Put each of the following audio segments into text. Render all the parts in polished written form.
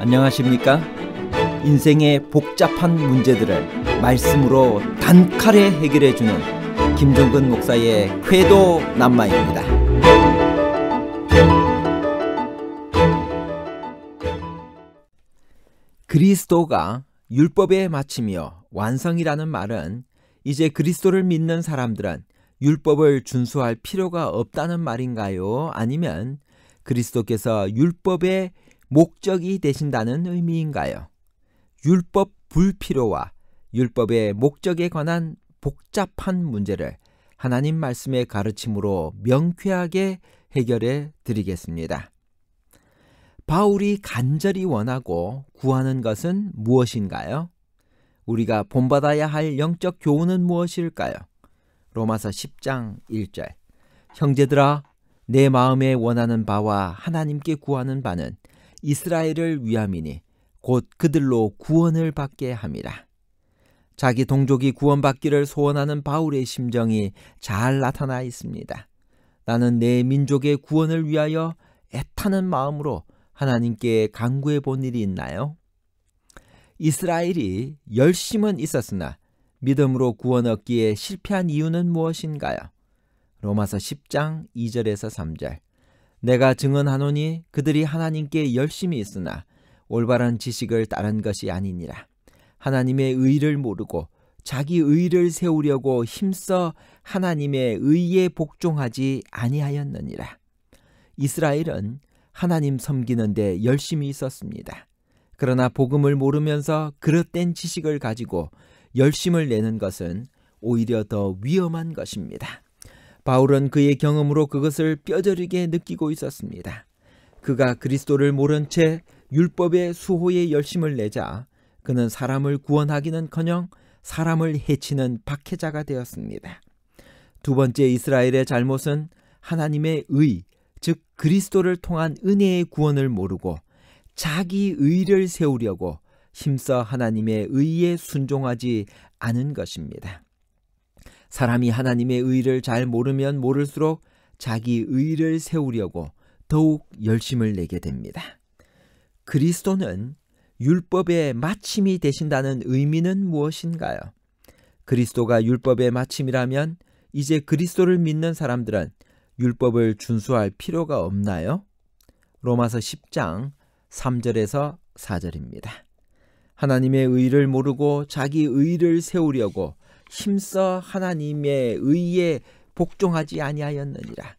안녕하십니까? 인생의 복잡한 문제들을 말씀으로 단칼에 해결해주는 김종근 목사의 궤도 남마입니다. 그리스도가 율법의 마침이요 완성이라는 말은 이제 그리스도를 믿는 사람들은 율법을 준수할 필요가 없다는 말인가요? 아니면 그리스도께서 율법의 목적이 되신다는 의미인가요? 율법 불필요와 율법의 목적에 관한 복잡한 문제를 하나님 말씀의 가르침으로 명쾌하게 해결해 드리겠습니다. 바울이 간절히 원하고 구하는 것은 무엇인가요? 우리가 본받아야 할 영적 교훈은 무엇일까요? 로마서 10장 1절. 형제들아, 내 마음에 원하는 바와 하나님께 구하는 바는 이스라엘을 위함이니 곧 그들로 구원을 받게 함이라. 자기 동족이 구원받기를 소원하는 바울의 심정이 잘 나타나 있습니다. 나는 내 민족의 구원을 위하여 애타는 마음으로 하나님께 간구해 본 일이 있나요? 이스라엘이 열심은 있었으나 믿음으로 구원 얻기에 실패한 이유는 무엇인가요? 로마서 10장 2절에서 3절. 내가 증언하노니 그들이 하나님께 열심히 있으나 올바른 지식을 따른 것이 아니니라. 하나님의 의를 모르고 자기 의를 세우려고 힘써 하나님의 의에 복종하지 아니하였느니라. 이스라엘은 하나님 섬기는 데 열심히 있었습니다. 그러나 복음을 모르면서 그릇된 지식을 가지고 열심을 내는 것은 오히려 더 위험한 것입니다. 바울은 그의 경험으로 그것을 뼈저리게 느끼고 있었습니다. 그가 그리스도를 모른 채 율법의 수호에 열심을 내자 그는 사람을 구원하기는커녕 사람을 해치는 박해자가 되었습니다. 두 번째 이스라엘의 잘못은 하나님의 의, 즉 그리스도를 통한 은혜의 구원을 모르고 자기 의를 세우려고 힘써 하나님의 의에 순종하지 않은 것입니다. 사람이 하나님의 의를 잘 모르면 모를수록 자기 의를 세우려고 더욱 열심을 내게 됩니다. 그리스도는 율법의 마침이 되신다는 의미는 무엇인가요? 그리스도가 율법의 마침이라면 이제 그리스도를 믿는 사람들은 율법을 준수할 필요가 없나요? 로마서 10장 3절에서 4절입니다. 하나님의 의를 모르고 자기 의를 세우려고 힘써 하나님의 의에 복종하지 아니하였느니라.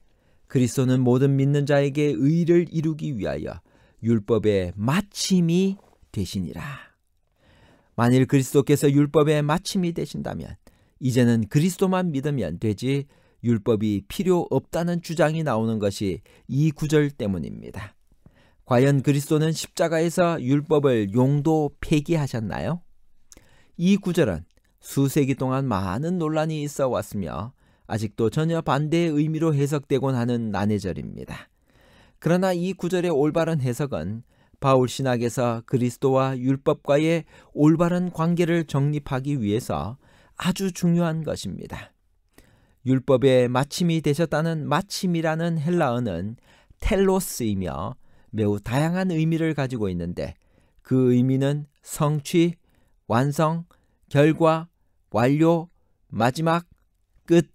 그리스도는 모든 믿는 자에게 의를 이루기 위하여 율법의 마침이 되시니라. 만일 그리스도께서 율법의 마침이 되신다면 이제는 그리스도만 믿으면 되지 율법이 필요 없다는 주장이 나오는 것이 이 구절 때문입니다. 과연 그리스도는 십자가에서 율법을 용도 폐기하셨나요? 이 구절은 수세기 동안 많은 논란이 있어 왔으며 아직도 전혀 반대의 의미로 해석되곤 하는 난해절입니다. 그러나 이 구절의 올바른 해석은 바울 신학에서 그리스도와 율법과의 올바른 관계를 정립하기 위해서 아주 중요한 것입니다. 율법의 마침이 되셨다는 마침이라는 헬라어는 텔로스이며 매우 다양한 의미를 가지고 있는데 그 의미는 성취, 완성, 결과, 완료, 마지막, 끝,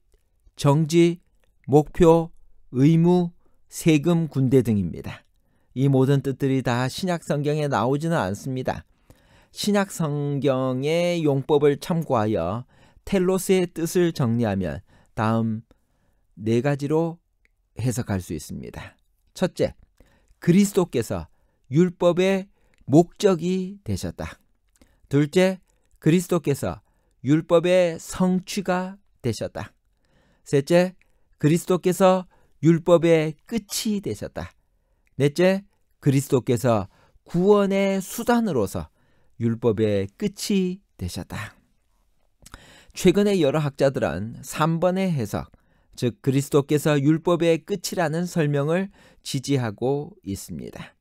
정지, 목표, 의무, 세금, 군대 등입니다. 이 모든 뜻들이 다 신약 성경에 나오지는 않습니다. 신약 성경의 용법을 참고하여 텔로스의 뜻을 정리하면 다음 네 가지로 해석할 수 있습니다. 첫째, 그리스도께서 율법의 목적이 되셨다. 둘째, 그리스도께서 율법의 성취가 되셨다. 셋째, 그리스도께서 율법의 끝이 되셨다. 넷째, 그리스도께서 구원의 수단으로서 율법의 끝이 되셨다. 최근에 여러 학자들은 3번의 해석, 즉 그리스도께서 율법의 끝이라는 설명을 지지하고 있습니다.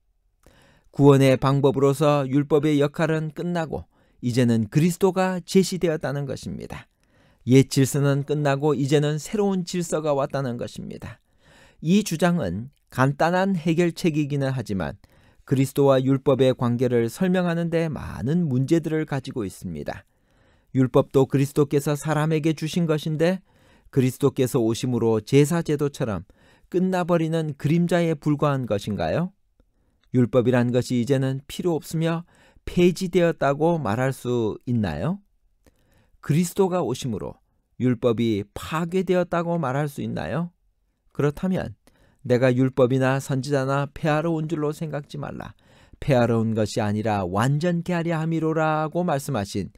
구원의 방법으로서 율법의 역할은 끝나고 이제는 그리스도가 제시되었다는 것입니다. 옛 질서는 끝나고 이제는 새로운 질서가 왔다는 것입니다. 이 주장은 간단한 해결책이기는 하지만 그리스도와 율법의 관계를 설명하는 데 많은 문제들을 가지고 있습니다. 율법도 그리스도께서 사람에게 주신 것인데 그리스도께서 오심으로 제사제도처럼 끝나버리는 그림자에 불과한 것인가요? 율법이란 것이 이제는 필요 없으며 폐지되었다고 말할 수 있나요? 그리스도가 오심으로 율법이 파괴되었다고 말할 수 있나요? 그렇다면 내가 율법이나 선지자나 폐하러 온 줄로 생각지 말라. 폐하러 온 것이 아니라 완전케 하려 함이로라고 말씀하신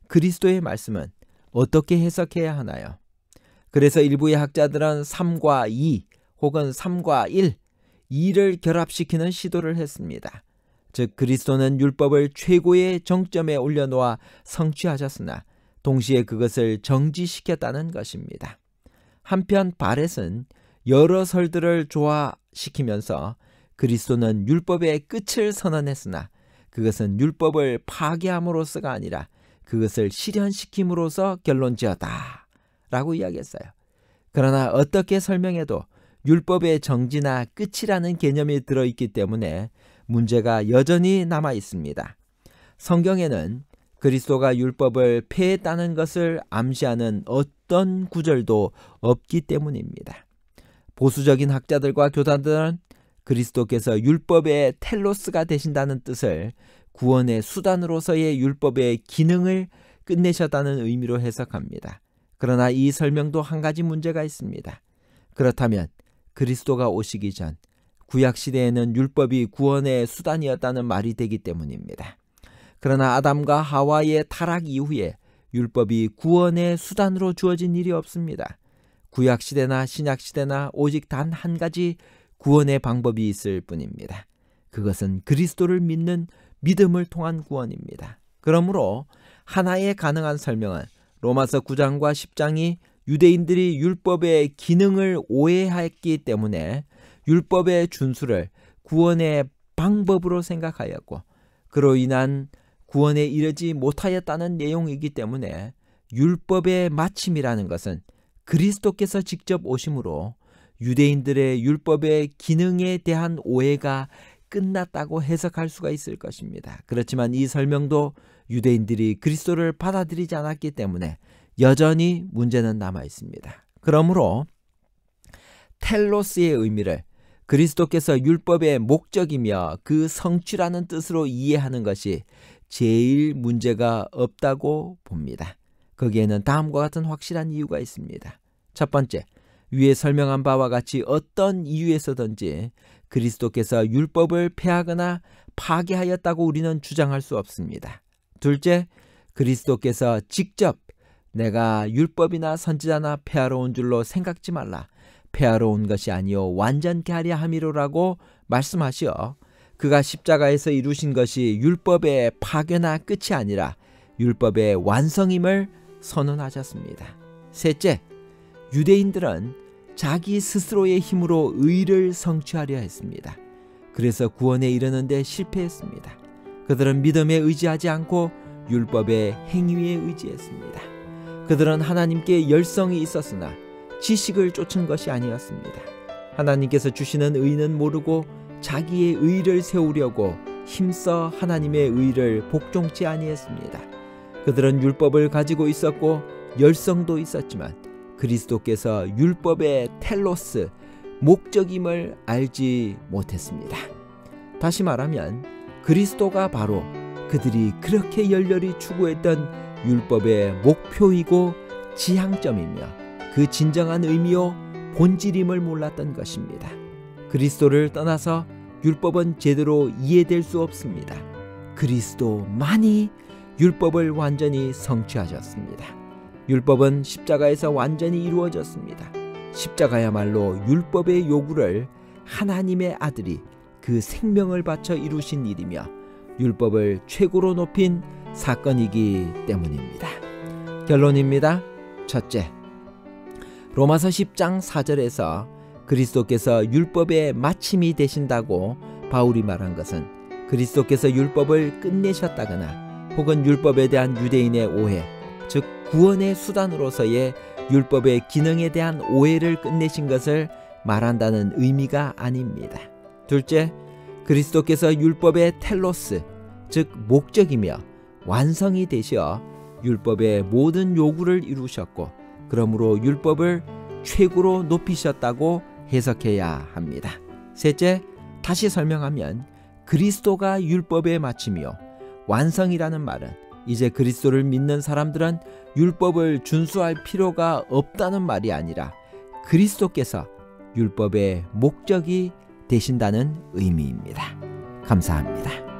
그리스도의 말씀은 어떻게 해석해야 하나요? 그래서 일부의 학자들은 3과 2 혹은 3과 1, 2를 결합시키는 시도를 했습니다. 즉 그리스도는 율법을 최고의 정점에 올려놓아 성취하셨으나 동시에 그것을 정지시켰다는 것입니다. 한편 바렛은 여러 설들을 조화시키면서 그리스도는 율법의 끝을 선언했으나 그것은 율법을 파괴함으로써가 아니라 그것을 실현시킴으로써 결론지었다 라고 이야기했어요. 그러나 어떻게 설명해도 율법의 정지나 끝이라는 개념이 들어있기 때문에 문제가 여전히 남아 있습니다. 성경에는 그리스도가 율법을 폐했다는 것을 암시하는 어떤 구절도 없기 때문입니다. 보수적인 학자들과 교사들은 그리스도께서 율법의 텔로스가 되신다는 뜻을 구원의 수단으로서의 율법의 기능을 끝내셨다는 의미로 해석합니다. 그러나 이 설명도 한 가지 문제가 있습니다. 그렇다면 그리스도가 오시기 전 구약시대에는 율법이 구원의 수단이었다는 말이 되기 때문입니다. 그러나 아담과 하와의 타락 이후에 율법이 구원의 수단으로 주어진 일이 없습니다. 구약시대나 신약시대나 오직 단 한 가지 구원의 방법이 있을 뿐입니다. 그것은 그리스도를 믿는 믿음을 통한 구원입니다. 그러므로 하나의 가능한 설명은 로마서 9장과 10장이 유대인들이 율법의 기능을 오해했기 때문에 율법의 준수를 구원의 방법으로 생각하였고 그로 인한 구원에 이르지 못하였다는 내용이기 때문에 율법의 마침이라는 것은 그리스도께서 직접 오심으로 유대인들의 율법의 기능에 대한 오해가 끝났다고 해석할 수가 있을 것입니다. 그렇지만 이 설명도 유대인들이 그리스도를 받아들이지 않았기 때문에 여전히 문제는 남아 있습니다. 그러므로 텔로스의 의미를 그리스도께서 율법의 목적이며 그 성취라는 뜻으로 이해하는 것이 제일 문제가 없다고 봅니다. 거기에는 다음과 같은 확실한 이유가 있습니다. 첫 번째, 위에 설명한 바와 같이 어떤 이유에서든지 그리스도께서 율법을 폐하거나 파괴하였다고 우리는 주장할 수 없습니다. 둘째, 그리스도께서 직접 내가 율법이나 선지자나 폐하러 온 줄로 생각지 말라. 폐하러 온 것이 아니요 완전케 하려 함이로라고 말씀하시어 그가 십자가에서 이루신 것이 율법의 파괴나 끝이 아니라 율법의 완성임을 선언하셨습니다. 셋째, 유대인들은 자기 스스로의 힘으로 의를 성취하려 했습니다. 그래서 구원에 이르는 데 실패했습니다. 그들은 믿음에 의지하지 않고 율법의 행위에 의지했습니다. 그들은 하나님께 열성이 있었으나 지식을 쫓은 것이 아니었습니다. 하나님께서 주시는 의는 모르고 자기의 의를 세우려고 힘써 하나님의 의를 복종치 아니했습니다. 그들은 율법을 가지고 있었고 열성도 있었지만 그리스도께서 율법의 텔로스, 목적임을 알지 못했습니다. 다시 말하면 그리스도가 바로 그들이 그렇게 열렬히 추구했던 율법의 목표이고 지향점이며 그 진정한 의미요 본질임을 몰랐던 것입니다. 그리스도를 떠나서 율법은 제대로 이해될 수 없습니다. 그리스도만이 율법을 완전히 성취하셨습니다. 율법은 십자가에서 완전히 이루어졌습니다. 십자가야말로 율법의 요구를 하나님의 아들이 그 생명을 바쳐 이루신 일이며 율법을 최고로 높인 사건이기 때문입니다. 결론입니다. 첫째, 로마서 10장 4절에서 그리스도께서 율법의 마침이 되신다고 바울이 말한 것은 그리스도께서 율법을 끝내셨다거나 혹은 율법에 대한 유대인의 오해, 즉 구원의 수단으로서의 율법의 기능에 대한 오해를 끝내신 것을 말한다는 의미가 아닙니다. 둘째, 그리스도께서 율법의 텔로스, 즉 목적이며 완성이 되시어 율법의 모든 요구를 이루셨고 그러므로 율법을 최고로 높이셨다고 해석해야 합니다. 셋째, 다시 설명하면 그리스도가 율법의 마침이요 완성이라는 말은 이제 그리스도를 믿는 사람들은 율법을 준수할 필요가 없다는 말이 아니라 그리스도께서 율법의 목적이 되신다는 의미입니다. 감사합니다.